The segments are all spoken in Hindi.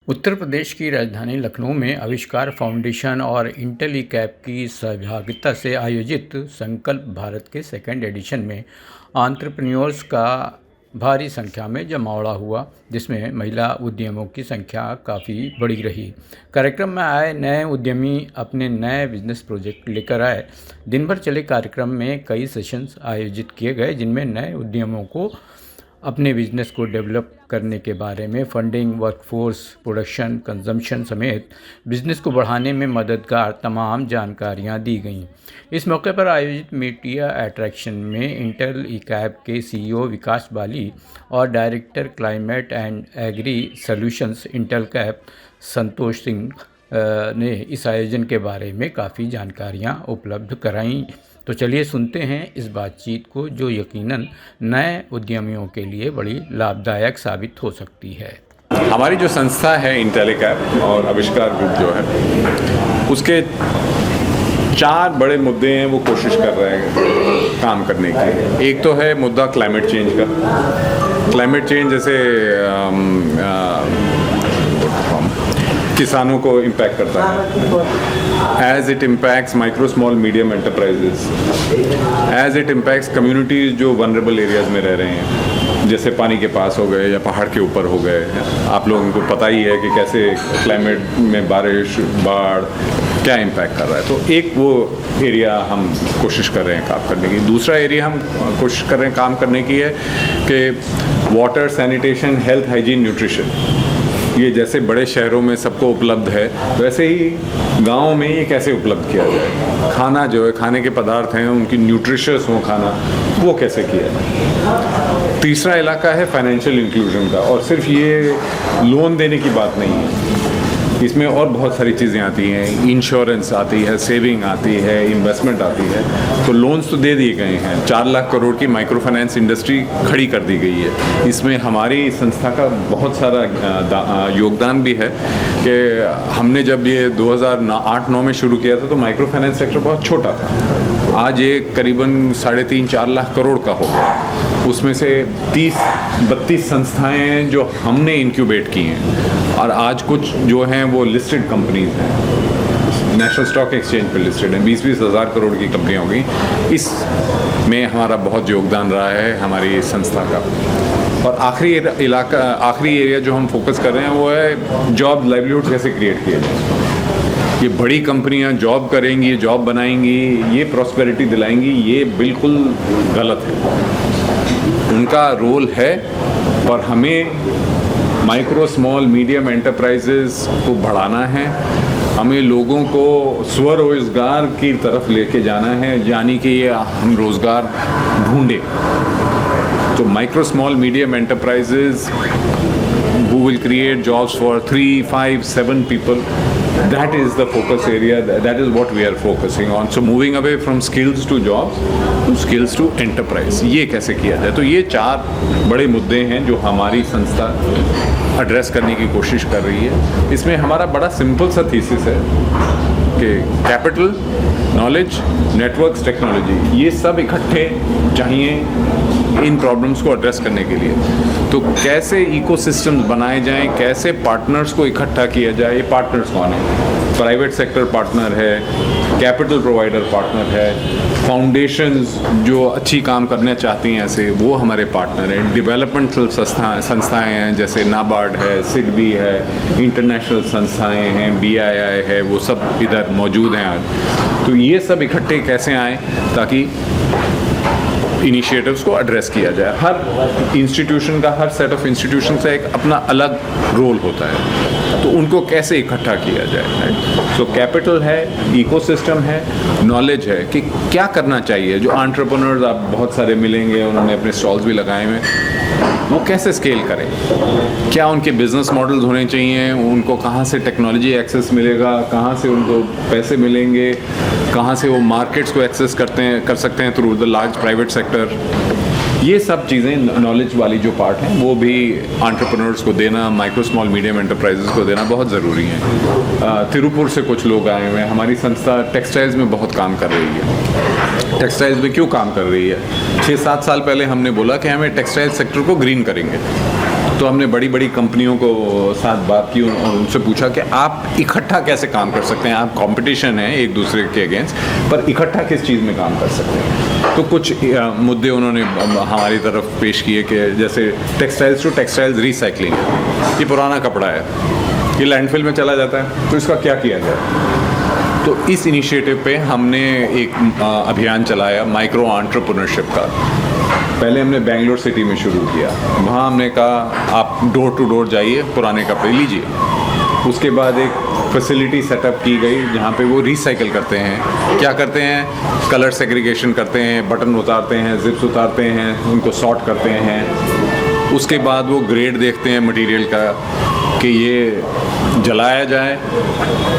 उत्तर प्रदेश की राजधानी लखनऊ में आविष्कार फाउंडेशन और इंटेलीकैप की सहभागिता से आयोजित संकल्प भारत के सेकेंड एडिशन में एंटरप्रेन्योर्स का भारी संख्या में जमावड़ा हुआ, जिसमें महिला उद्यमियों की संख्या काफ़ी बड़ी रही। कार्यक्रम में आए नए उद्यमी अपने नए बिजनेस प्रोजेक्ट लेकर आए। दिन भर चले कार्यक्रम में कई सेशंस आयोजित किए गए, जिनमें नए उद्यमियों को अपने बिजनेस को डेवलप करने के बारे में फंडिंग, वर्कफोर्स, प्रोडक्शन, कंजम्पशन समेत बिजनेस को बढ़ाने में मददगार तमाम जानकारियां दी गईं। इस मौके पर आयोजित मीडिया अट्रैक्शन में इंटेलीकैप के सीईओ विकास बाली और director climate and agri solutions Intellecap Santosh Singh ने इस आयोजन के बारे में काफ़ी जानकारियां उपलब्ध कराईं। तो चलिए सुनते हैं इस बातचीत को, जो यकीनन नए उद्यमियों के लिए बड़ी लाभदायक साबित हो सकती है। हमारी जो संस्था है इंटेलीकैप और आविष्कार ग्रुप जो है, उसके 4 बड़े मुद्दे हैं, वो कोशिश कर रहे हैं काम करने की। एक तो है मुद्दा क्लाइमेट चेंज का। क्लाइमेट चेंज जैसे किसानों को इम्पैक्ट करता है, as it impacts micro small medium enterprises, as it impacts communities जो वनरेबल एरियाज़ में रह रहे हैं, जैसे पानी के पास हो गए या पहाड़ के ऊपर हो गए। आप लोगों को पता ही है कि कैसे क्लाइमेट में बारिश, बाढ़ क्या इम्पैक्ट कर रहा है। तो एक वो एरिया हम कोशिश कर रहे हैं काम करने की। दूसरा एरिया हम कोशिश कर रहे हैं काम करने की है कि water, sanitation, health, hygiene, nutrition, ये जैसे बड़े शहरों में सबको उपलब्ध है, वैसे ही गाँव में ये कैसे उपलब्ध किया जाए। खाना जो है, खाने के पदार्थ हैं, उनकी न्यूट्रिशियस हो खाना, वो कैसे किया जाए। तीसरा इलाका है फाइनेंशियल इंक्लूजन का, और सिर्फ ये लोन देने की बात नहीं है, इसमें और बहुत सारी चीज़ें आती हैं। इंश्योरेंस आती है, सेविंग आती है, इन्वेस्टमेंट आती है। तो लोन्स तो दे दिए गए हैं। 4 लाख करोड़ की माइक्रो फाइनेंस इंडस्ट्री खड़ी कर दी गई है। इसमें हमारी संस्था का बहुत सारा योगदान भी है कि हमने जब ये 2008-9 में शुरू किया था तो माइक्रो फाइनेंस सेक्टर बहुत छोटा था। आज ये करीबन 3.5-4 लाख करोड़ का हो गया। उसमें से 30-32 संस्थाएँ हैं जो हमने इंक्यूबेट की हैं, और आज कुछ जो हैं वो लिस्टेड कंपनीज हैं, नेशनल स्टॉक एक्सचेंज पे लिस्टेड हैं। 20-20 हज़ार करोड़ की कंपनियाँ हो गई। इसमें हमारा बहुत योगदान रहा है हमारी संस्था का। और आखिरी एरिया जो हम फोकस कर रहे हैं वो है जॉब, लाइवलीहुड कैसे क्रिएट किया जाए। ये बड़ी कंपनियां जॉब करेंगी, जॉब बनाएंगी, ये प्रॉस्पेरिटी दिलाएंगी, ये बिल्कुल गलत है। उनका रोल है, और हमें माइक्रो स्मॉल मीडियम एंटरप्राइजेस को बढ़ाना है। हमें लोगों को स्वरोजगार की तरफ लेके जाना है, यानी कि हम रोज़गार ढूंढें। तो micro small medium enterprises who will create jobs for 3, 5, 7 people, that is the focus area, that is what we are focusing on. So moving away from skills to jobs to skills to enterprise, ये कैसे किया जाए। तो ये 4 बड़े मुद्दे हैं जो हमारी संस्था एड्रेस करने की कोशिश कर रही है। इसमें हमारा बड़ा सिंपल सा थीसिस है कि कैपिटल, नॉलेज, नेटवर्क्स, टेक्नोलॉजी, ये सब इकट्ठे चाहिए इन प्रॉब्लम्स को एड्रेस करने के लिए। तो कैसे इकोसिस्टम्स बनाए जाएं, कैसे पार्टनर्स को इकट्ठा किया जाए। ये पार्टनर्स कौन है? प्राइवेट सेक्टर पार्टनर है, कैपिटल प्रोवाइडर पार्टनर है, फाउंडेशंस जो अच्छी काम करना चाहती हैं ऐसे, वो हमारे पार्टनर हैं। डेवलपमेंटल संस्थाएं हैं, जैसे नाबार्ड है, सिडबी है, इंटरनेशनल संस्थाएं हैं, BII है, वो सब इधर मौजूद हैं आज। तो ये सब इकट्ठे कैसे आएँ ताकि इनिशिएटिव्स को एड्रेस किया जाए। हर इंस्टीट्यूशन का, हर सेट ऑफ इंस्टीट्यूशन का एक अपना अलग रोल होता है, तो उनको कैसे इकट्ठा किया जाए। सो कैपिटल है, इकोसिस्टम है, नॉलेज है कि क्या करना चाहिए। जो एंटरप्रेन्योर्स आप बहुत सारे मिलेंगे, उन्होंने अपने स्टॉल्स भी लगाए हुए, वो कैसे स्केल करें, क्या उनके बिजनेस मॉडल्स होने चाहिए, उनको कहाँ से टेक्नोलॉजी एक्सेस मिलेगा, कहाँ से उनको पैसे मिलेंगे, कहाँ से वो मार्केट्स को एक्सेस कर सकते हैं through the large private sector. ये सब चीज़ें, नॉलेज वाली जो पार्ट हैं, वो भी एंटरप्रेन्योर्स को देना, माइक्रो स्मॉल मीडियम एंटरप्राइजेस को देना बहुत ज़रूरी है। तिरुपुर से कुछ लोग आए हुए हैं। हमारी संस्था टेक्सटाइल्स में बहुत काम कर रही है। टेक्सटाइल्स में क्यों काम कर रही है? 6-7 साल पहले हमने बोला कि हमें टेक्सटाइल सेक्टर को ग्रीन करेंगे। तो हमने बड़ी बड़ी कंपनियों को साथ बात की और उनसे पूछा कि आप इकट्ठा कैसे काम कर सकते हैं, आप कंपटीशन है एक दूसरे के अगेंस्ट, पर इकट्ठा किस चीज़ में काम कर सकते हैं। तो कुछ मुद्दे उन्होंने हमारी तरफ पेश किए कि जैसे टेक्सटाइल्स टू टेक्सटाइल्स रीसाइकलिंग, ये पुराना कपड़ा है, ये लैंडफिल में चला जाता है, तो इसका क्या किया जाए। तो इस इनिशिएटिव पे हमने एक अभियान चलाया माइक्रो एंटरप्रेन्योरशिप का। पहले हमने बेंगलोर सिटी में शुरू किया, वहाँ हमने कहा आप डोर टू डोर जाइए, पुराने कपड़े लीजिए। उसके बाद एक फैसिलिटी सेटअप की गई जहाँ पे वो रिसाइकिल करते हैं। क्या करते हैं, कलर सेग्रीगेशन करते हैं, बटन उतारते हैं, जिप्स उतारते हैं, उनको सॉर्ट करते हैं। उसके बाद वो ग्रेड देखते हैं मटेरियल का कि ये जलाया जाए,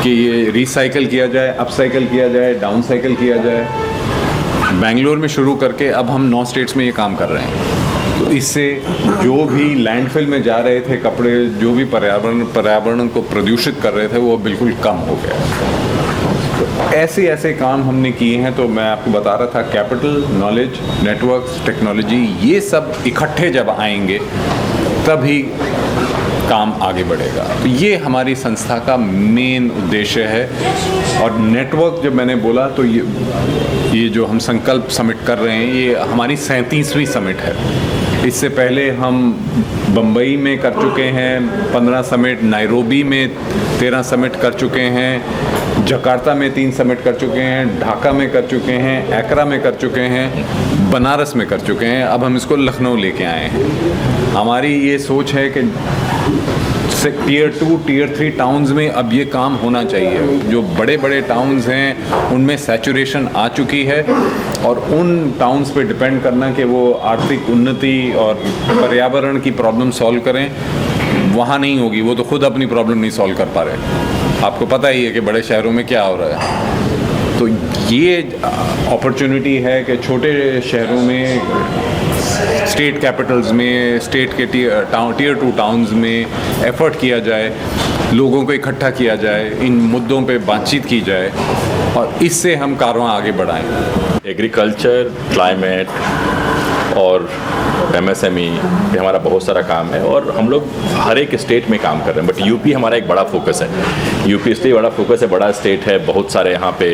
कि ये रिसाइकिल किया जाए, अपसाइकिल किया जाए, डाउनसाइकिल किया जाए। बेंगलोर में शुरू करके अब हम 9 स्टेट्स में ये काम कर रहे हैं। तो इससे जो भी लैंडफिल में जा रहे थे कपड़े, जो भी पर्यावरण को प्रदूषित कर रहे थे, वो बिल्कुल कम हो गया। तो ऐसे काम हमने किए हैं। तो मैं आपको बता रहा था, कैपिटल, नॉलेज, नेटवर्क्स, टेक्नोलॉजी, ये सब इकट्ठे जब आएंगे तभी काम आगे बढ़ेगा। तो ये हमारी संस्था का मेन उद्देश्य है। और नेटवर्क जब मैंने बोला तो ये जो हम संकल्प समिट कर रहे हैं, ये हमारी 37वीं समिट है। इससे पहले हम बम्बई में कर चुके हैं 15 समिट, नायरोबी में 13 समिट कर चुके हैं, जकार्ता में 3 समिट कर चुके हैं, ढाका में कर चुके हैं, एकरा में कर चुके हैं, बनारस में कर चुके हैं। अब हम इसको लखनऊ लेके आए हैं। हमारी ये सोच है कि टियर 2, टियर 3 टाउन्स में अब ये काम होना चाहिए। जो बड़े बड़े टाउन्स हैं उनमें सैचुरेशन आ चुकी है, और उन टाउन्स पे डिपेंड करना कि वो आर्थिक उन्नति और पर्यावरण की प्रॉब्लम सॉल्व करें, वहाँ नहीं होगी। वो तो खुद अपनी प्रॉब्लम नहीं सॉल्व कर पा रहे। आपको पता ही है कि बड़े शहरों में क्या हो रहा है। तो ये अपॉर्चुनिटी है कि छोटे शहरों में, स्टेट कैपिटल्स में, स्टेट के टियर 2 टाउन्स में एफर्ट किया जाए, लोगों को इकट्ठा किया जाए, इन मुद्दों पे बातचीत की जाए, और इससे हम कारवां आगे बढ़ाएं। एग्रीकल्चर, क्लाइमेट और MSME पे हमारा बहुत सारा काम है, और हम लोग हर एक स्टेट में काम कर रहे हैं। बट यूपी हमारा एक बड़ा फोकस है। यूपी इसलिए बड़ा फोकस है, बड़ा स्टेट है, बहुत सारे यहाँ पे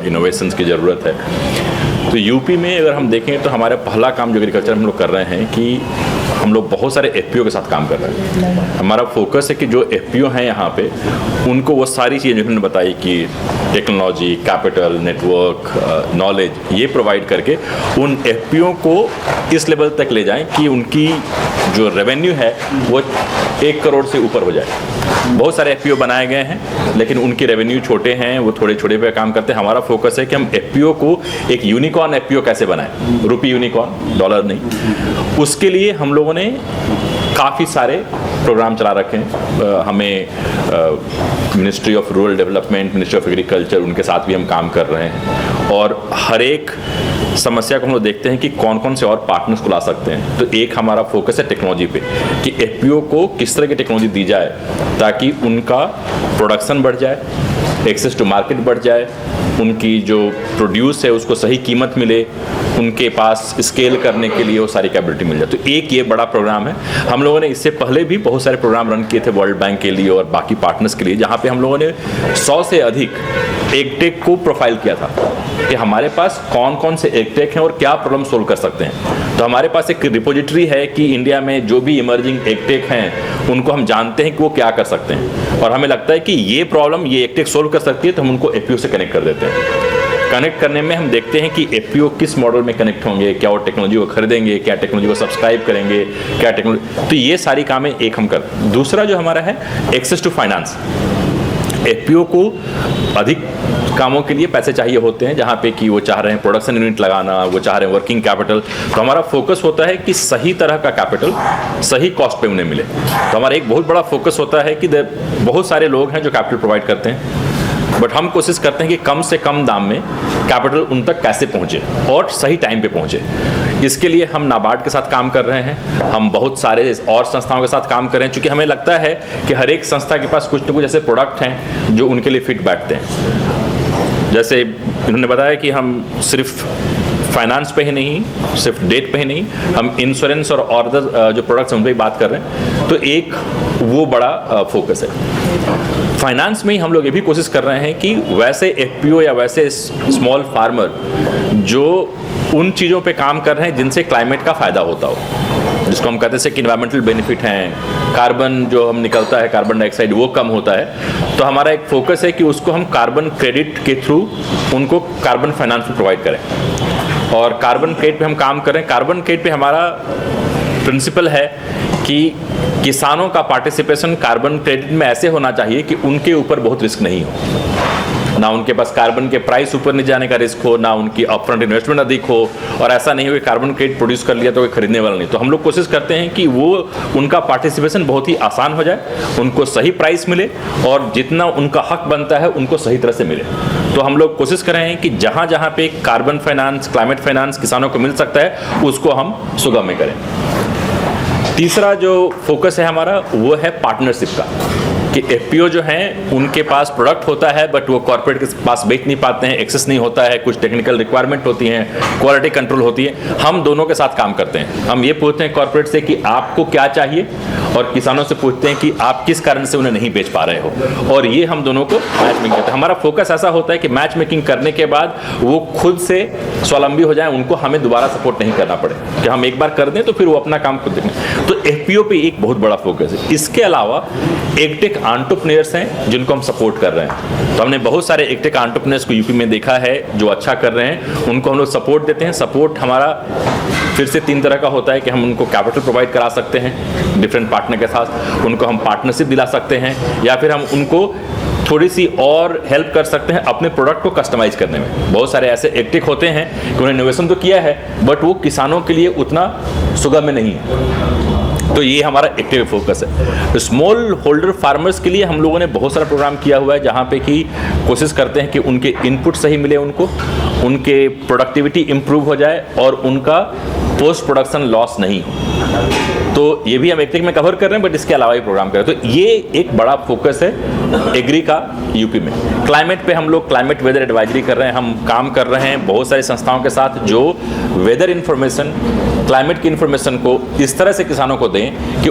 इनोवेशंस की ज़रूरत है। तो यूपी में अगर हम देखें तो हमारा पहला काम जो एग्रीकल्चर हम लोग कर रहे हैं कि हम लोग बहुत सारे FPO के साथ काम कर रहे हैं। हमारा फोकस है कि जो FPO हैं यहाँ पे, उनको वो सारी चीज़ें जो उन्होंने बताई कि टेक्नोलॉजी, कैपिटल, नेटवर्क, नॉलेज, ये प्रोवाइड करके उन FPO को इस लेवल तक ले जाएं कि उनकी जो रेवेन्यू है वो 1 करोड़ से ऊपर हो जाए। बहुत सारे FPO बनाए गए हैं, लेकिन उनके रेवेन्यू छोटे हैं, वो थोड़े छोटे पे काम करते हैं। हमारा फोकस है कि हम FPO को एक यूनिकॉर्न FPO कैसे बनाएं, रुपी यूनिकॉर्न, डॉलर नहीं। उसके लिए हम लोगों ने काफ़ी सारे प्रोग्राम चला रखे हैं। हमें ministry of rural development, ministry of agriculture, उनके साथ भी हम काम कर रहे हैं, और हर एक समस्या को हम लोग देखते हैं कि कौन कौन से और पार्टनर्स को ला सकते हैं। तो एक हमारा फोकस है टेक्नोलॉजी पे, कि FPO को किस तरह की टेक्नोलॉजी दी जाए ताकि उनका प्रोडक्शन बढ़ जाए, एक्सेस टू मार्केट बढ़ जाए, उनकी जो प्रोड्यूस है उसको सही कीमत मिले, उनके पास स्केल करने के लिए वो सारी कैपेबिलिटी मिल जाए। तो एक ये बड़ा प्रोग्राम है। हम लोगों ने इससे पहले भी बहुत सारे प्रोग्राम रन किए थे वर्ल्ड बैंक के लिए और बाकी पार्टनर्स के लिए, जहाँ पे हम लोगों ने 100 से अधिक एगटेक को प्रोफाइल किया था कि हमारे पास कौन कौन से एगटेक हैं और क्या प्रॉब्लम सोल्व कर सकते हैं। तो हमारे पास एक रिपोजिटरी है कि इंडिया में जो भी इमर्जिंग एगटेक हैं उनको हम जानते हैं कि वो क्या कर सकते हैं, और हमें लगता है कि ये प्रॉब्लम ये एगटेक सोल्व कर सकती है, तो हम उनको FPO से कनेक्ट कर देते हैं। कनेक्ट करने में हम देखते हैं कि FPO किस मॉडल में कनेक्ट होंगे, क्या वो टेक्नोलॉजी को खरीदेंगे, क्या टेक्नोलॉजी को सब्सक्राइब करेंगे, क्या टेक्नोलॉजी। तो ये सारी कामें एक हम करते हैं। दूसरा जो हमारा है एक्सेस टू फाइनेंस। FPO को अधिक कामों के लिए पैसे चाहिए होते हैं, जहाँ पे कि वो चाह रहे हैं प्रोडक्शन यूनिट लगाना, वो चाह रहे हैं वर्किंग कैपिटल। तो हमारा फोकस होता है कि सही तरह का कैपिटल सही कॉस्ट पे उन्हें मिले। तो हमारा एक बहुत बड़ा फोकस होता है कि बहुत सारे लोग हैं जो कैपिटल प्रोवाइड करते हैं, बट हम कोशिश करते हैं कि कम से कम दाम में कैपिटल उन तक कैसे पहुंचे और सही टाइम पे पहुंचे। इसके लिए हम नाबार्ड के साथ काम कर रहे हैं, हम बहुत सारे और संस्थाओं के साथ काम कर रहे हैं, क्योंकि हमें लगता है कि हर एक संस्था के पास कुछ न कुछ ऐसे प्रोडक्ट हैं जो उनके लिए फिट बैठते हैं। जैसे इन्होंने बताया कि हम सिर्फ फाइनेंस पे ही नहीं, सिर्फ डेट पे ही नहीं, हम इंश्योरेंस और अदर जो प्रोडक्ट्स हैं उन पर बात कर रहे हैं। तो एक वो बड़ा फोकस है। फाइनेंस में ही हम लोग ये भी कोशिश कर रहे हैं कि वैसे एफपीओ या वैसे स्मॉल फार्मर जो उन चीज़ों पे काम कर रहे हैं जिनसे क्लाइमेट का फ़ायदा होता हो, जिसको हम कहते हैं कि इन्वायरमेंटल बेनिफिट हैं, कार्बन जो हम निकलता है कार्बन डाइऑक्साइड वो कम होता है, तो हमारा एक फोकस है कि उसको हम कार्बन क्रेडिट के थ्रू उनको कार्बन फाइनेंस में प्रोवाइड करें। और कार्बन क्रेडिट पे हम काम करें। कार्बन क्रेडिट पे हमारा प्रिंसिपल है कि किसानों का पार्टिसिपेशन कार्बन क्रेडिट में ऐसे होना चाहिए कि उनके ऊपर बहुत रिस्क नहीं हो, ना उनके पास कार्बन के प्राइस ऊपर नहीं जाने का रिस्क हो, ना उनकी अपफ्रंट इन्वेस्टमेंट अधिक हो, और ऐसा नहीं हो कि कार्बन क्रेडिट प्रोड्यूस कर लिया तो कोई खरीदने वाला नहीं। तो हम लोग कोशिश करते हैं कि वो उनका पार्टिसिपेशन बहुत ही आसान हो जाए, उनको सही प्राइस मिले और जितना उनका हक बनता है उनको सही तरह से मिले। तो हम लोग कोशिश कर रहे हैं कि जहाँ जहाँ पे कार्बन फाइनेंस, क्लाइमेट फाइनेंस किसानों को मिल सकता है उसको हम सुगम्य करें। तीसरा जो फोकस है हमारा वो है पार्टनरशिप का, कि एफपीओ जो हैं उनके पास प्रोडक्ट होता है बट वो कॉर्पोरेट के पास बेच नहीं पाते हैं, एक्सेस नहीं होता है, कुछ टेक्निकल रिक्वायरमेंट होती हैं, क्वालिटी कंट्रोल होती है। हम दोनों के साथ काम करते हैं। हम ये पूछते हैं कॉर्पोरेट से कि आपको क्या चाहिए, और किसानों से पूछते हैं कि आप किस कारण से उन्हें नहीं बेच पा रहे हो, और ये हम दोनों को मैच मेकिंग करते हैं। हमारा फोकस ऐसा होता है कि मैच मेकिंग करने के बाद वो खुद से स्वावलंबी हो जाए, उनको हमें दोबारा सपोर्ट नहीं करना पड़े, कि हम एक बार कर दें तो फिर वो अपना काम खुद देखें। तो एफपीओ पे एक बहुत बड़ा फोकस है। इसके अलावा एग्टेक एंटरप्रेन्योर्स हैं जिनको हम सपोर्ट कर रहे हैं। तो हमने बहुत सारे एग्टेक एंटरप्रेन्योर्स को यूपी में देखा है जो अच्छा कर रहे हैं, उनको हम लोग सपोर्ट देते हैं। सपोर्ट हमारा फिर से 3 तरह का होता है कि हम उनको कैपिटल प्रोवाइड करा सकते हैं डिफरेंट पार्टनर के साथ, उनको हम पार्टनरशिप दिला सकते हैं, या फिर हम उनको थोड़ी सी और हेल्प कर सकते हैं अपने प्रोडक्ट को कस्टमाइज करने में। बहुत सारे ऐसे एग्टेक होते हैं कि उन्होंने इनोवेशन तो किया है बट वो किसानों के लिए उतना सुगम्य नहीं है। तो ये हमारा एक्टिव फोकस है। स्मॉल होल्डर फार्मर्स के लिए हम लोगों ने बहुत सारा प्रोग्राम किया हुआ है, जहाँ पे कि कोशिश करते हैं कि उनके इनपुट सही मिले, उनको उनके प्रोडक्टिविटी इम्प्रूव हो जाए और उनका पोस्ट प्रोडक्शन लॉस नहीं हो। तो ये भी हम एक्टिव में कवर कर रहे हैं, बट इसके अलावा ही प्रोग्राम कर रहे हैं। तो ये एक बड़ा फोकस है एग्री का यूपी में। क्लाइमेट पे हम लोग क्लाइमेट वेदर एडवाइजरी कर रहे हैं, हम काम कर रहे हैं बहुत सारी संस्थाओं के साथ जो वेदर इन्फॉर्मेशन, क्लाइमेट की इन्फॉर्मेशन को इस तरह से किसानों को दें कि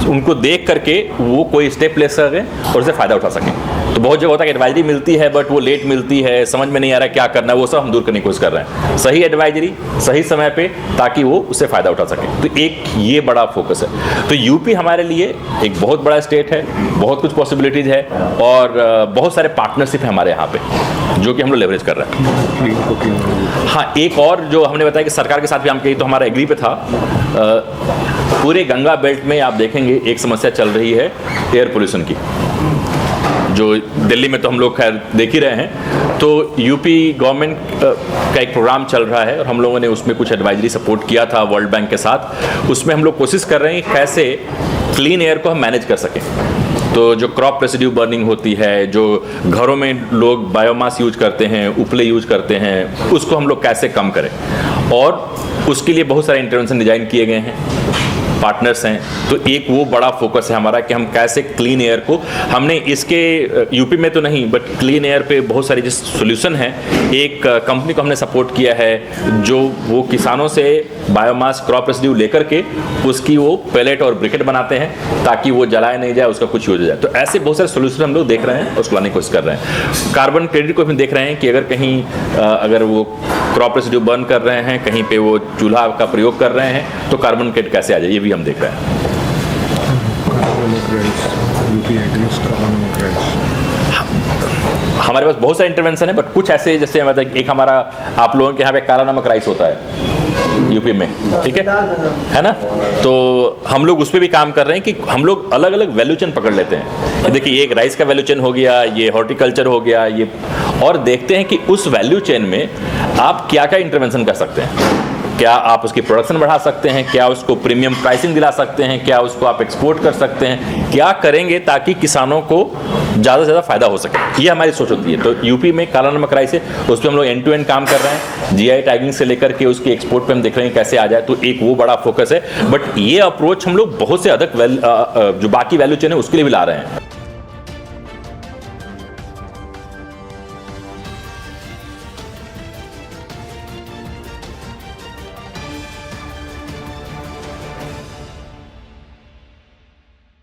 उनको देख करके वो कोई स्टेप ले सकें और उससे फ़ायदा उठा सकें। तो बहुत जगह होता है कि एडवाइजरी मिलती है बट वो लेट मिलती है, समझ में नहीं आ रहा क्या करना है, वो सब हम दूर करने की कोशिश कर रहे हैं। सही एडवाइजरी सही समय पे, ताकि वो उससे फ़ायदा उठा सकें। तो एक ये बड़ा फोकस है। तो यूपी हमारे लिए एक बहुत बड़ा स्टेट है, बहुत कुछ पॉसिबिलिटीज़ है और बहुत सारे पार्टनरशिप है हमारे यहाँ पे जो कि हम लोग लेवरेज कर रहे हैं। हाँ, एक और जो हमने बताया कि सरकार के साथ भी हम कही, तो हमारा एग्री पे था। पूरे गंगा बेल्ट में आप देखेंगे एक समस्या चल रही है एयर पोल्यूशन की, जो दिल्ली में तो हम लोग खैर देख ही रहे हैं। तो यूपी गवर्नमेंट का एक प्रोग्राम चल रहा है और हम लोगों ने उसमें कुछ एडवाइजरी सपोर्ट किया था वर्ल्ड बैंक के साथ। उसमें हम लोग कोशिश कर रहे हैं कैसे क्लीन एयर को हम मैनेज कर सकें। तो जो क्रॉप रेसिड्यू बर्निंग होती है, जो घरों में लोग बायोमास यूज करते हैं, उपले यूज करते हैं, उसको हम लोग कैसे कम करें, और उसके लिए बहुत सारे इंटरवेंशन डिज़ाइन किए गए हैं, पार्टनर्स हैं। तो एक वो बड़ा फोकस है हमारा कि हम कैसे क्लीन एयर को, हमने इसके यूपी में तो नहीं बट क्लीन एयर पे बहुत सारी जो सोल्यूशन है, एक कंपनी को हमने सपोर्ट किया है जो वो किसानों से बायोमास क्रॉप रेसिड्यू लेकर के उसकी वो पैलेट और ब्रिकेट बनाते हैं ताकि वो जलाए नहीं जाए, उसका कुछ यूज हो जाए। तो ऐसे बहुत सारे सोल्यूशन हम लोग देख रहे हैं और उसको लाने की कोशिश कर रहे हैं। कार्बन क्रेडिट को भी देख रहे हैं कि अगर कहीं अगर वो क्रॉप रेसिड्यू बर्न कर रहे हैं, कहीं पे वो चूल्हा का प्रयोग कर रहे हैं, तो कार्बन क्रेडिट कैसे आ जाए, ये भी हम देख रहे हैं। हमारे पास बहुत सारे इंटरवेंशन है बट कुछ ऐसे, जैसे मतलब एक हमारा आप लोगों के यहाँ पे काला नमक राइस होता है यूपी में, ठीक है ना। तो हम लोग उस पर भी काम कर रहे हैं कि हम लोग अलग अलग वैल्यू चेन पकड़ लेते हैं। देखिए, एक राइस का वैल्यू चेन हो गया, ये हॉर्टिकल्चर हो गया, ये, और देखते हैं कि उस वैल्यू चेन में आप क्या क्या इंटरवेंशन कर सकते हैं। क्या आप उसकी प्रोडक्शन बढ़ा सकते हैं, क्या उसको प्रीमियम प्राइसिंग दिला सकते हैं, क्या उसको आप एक्सपोर्ट कर सकते हैं, क्या करेंगे ताकि किसानों को ज़्यादा से ज़्यादा फायदा हो सके, ये हमारी सोच होती है। तो यूपी में काला नमक राइस है, उस पर हम लोग एंड टू एंड काम कर रहे हैं। जीआई टैगिंग से लेकर के उसकी एक्सपोर्ट पे हम देख रहे हैं कैसे आ जाए, तो एक वो बड़ा फोकस है। बट ये अप्रोच हम लोग बहुत से अधिक जो बाकी वैल्यू चेन है उसके लिए भी ला रहे हैं।